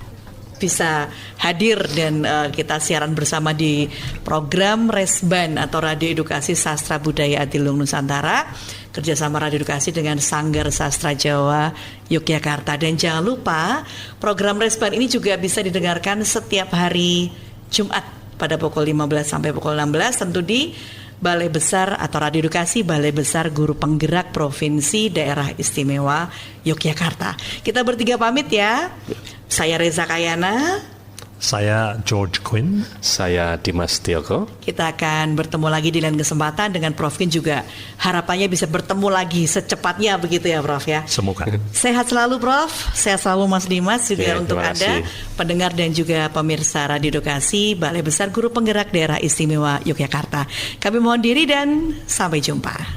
bisa hadir dan kita siaran bersama di program Resban atau Radio Edukasi Sastra Budaya Adiluhung Nusantara, kerjasama Radio Edukasi dengan Sanggar Sastra Jawa Yogyakarta. Dan jangan lupa program Resban ini juga bisa didengarkan setiap hari Jumat pada pukul 15 sampai pukul 16, tentu di Balai Besar atau Radio Edukasi Balai Besar Guru Penggerak Provinsi Daerah Istimewa Yogyakarta. Kita bertiga pamit ya. Saya Reza Kayana. Saya George Quinn. Saya Dimas Tioko. Kita akan bertemu lagi di lain kesempatan dengan Prof. Quinn juga. Harapannya bisa bertemu lagi secepatnya begitu ya Prof ya. Semoga. Sehat selalu Prof. Sehat selalu Mas Dimas juga untuk Anda pendengar dan juga pemirsa Radio Edukasi Balai Besar Guru Penggerak Daerah Istimewa Yogyakarta. Kami mohon diri dan sampai jumpa.